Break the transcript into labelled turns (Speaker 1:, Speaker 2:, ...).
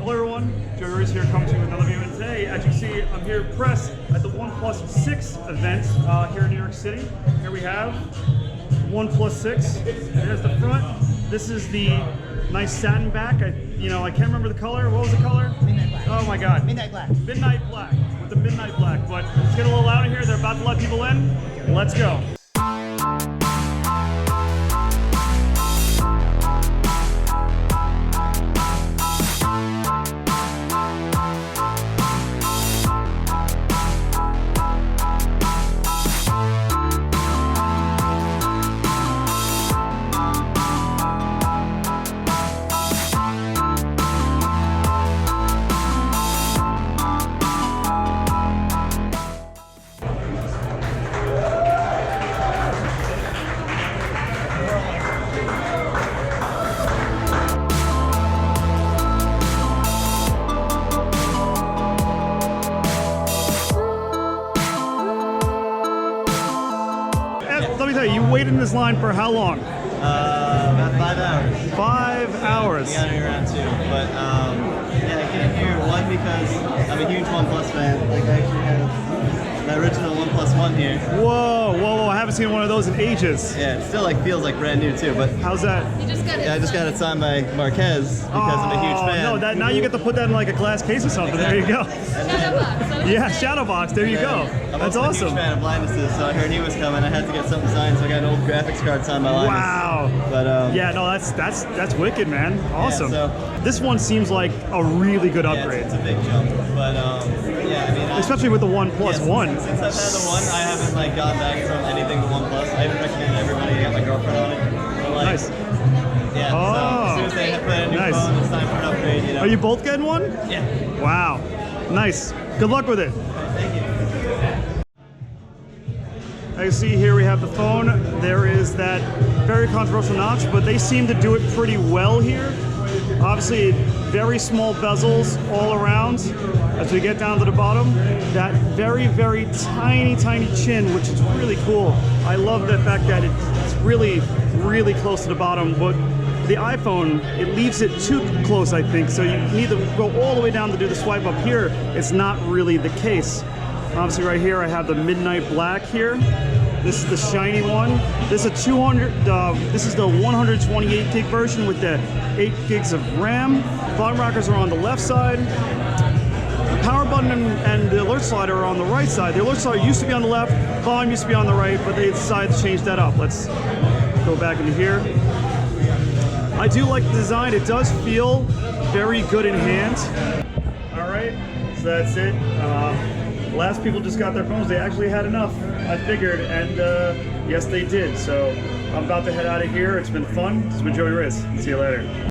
Speaker 1: Hello everyone, Joey Reese here, coming to you with another video. And today, as you see, I'm here at press at the OnePlus 6 event here in New York City. Here we have OnePlus 6. There's the front. This is the nice satin back. I can't remember the color. What was the color?
Speaker 2: Midnight black.
Speaker 1: Oh my God.
Speaker 2: Midnight black.
Speaker 1: Midnight black, with the midnight black. But let's get a little louder here. They're about to let people in. Let's go. Let me tell you, you waited in this line for how long?
Speaker 3: About 5 hours.
Speaker 1: 5 hours.
Speaker 3: We got here around 2, but yeah, I came here one because I'm a huge OnePlus fan. Like I actually have the original OnePlus One here.
Speaker 1: Whoa! I haven't seen one of those in ages.
Speaker 3: Yeah, it still like feels like brand new too. But
Speaker 1: How's that?
Speaker 3: yeah, I just got it signed by Marquez because I'm a huge fan.
Speaker 1: No, now you get to put that in like a glass case or something. There you go. Yeah, shadow box. There you go.
Speaker 3: I'm
Speaker 1: That's
Speaker 3: also
Speaker 1: awesome.
Speaker 3: a huge fan of Linus's, so I heard he was coming. I had to get something signed, so I got an old graphics card signed by Linus.
Speaker 1: Wow.
Speaker 3: But
Speaker 1: yeah, no, that's wicked, man. Awesome.
Speaker 3: Yeah,
Speaker 1: this one seems like a really good upgrade.
Speaker 3: It's a big jump, but yeah, I mean,
Speaker 1: especially with the OnePlus One.
Speaker 3: Since I've had the One, I haven't like gone back from anything to OnePlus. I even recommend everybody. I got my girlfriend on it. But, like,
Speaker 1: Nice.
Speaker 3: Yeah. So as soon as they put a new phone, it's time for an upgrade. You know.
Speaker 1: Are you both getting one?
Speaker 3: Yeah.
Speaker 1: Wow. Nice. Good luck with it.
Speaker 3: Thank you.
Speaker 1: As you see here, we have the phone. There is that very controversial notch, but they seem to do it pretty well here. Obviously, very small bezels all around. As we get down to the bottom, that very, very tiny, tiny chin, which is really cool. I love the fact that it's really, really close to the bottom, but the iPhone, it leaves it too close, I think. So you need to go all the way down to do the swipe up. Here, it's not really the case. Obviously right here, I have the midnight black here. This is the shiny one. This is this is the 128 gig version with the 8 gigs of RAM. Volume rockers are on the left side. The power button and the alert slider are on the right side. The alert slider used to be on the left, volume used to be on the right, but they decided to change that up. Let's go back into here. I do like the design. It does feel very good in hand. All right, so that's it. Last people just got their phones. They actually had enough, I figured, and yes, they did. So I'm about to head out of here. It's been fun. This has been Joey Riz. See you later.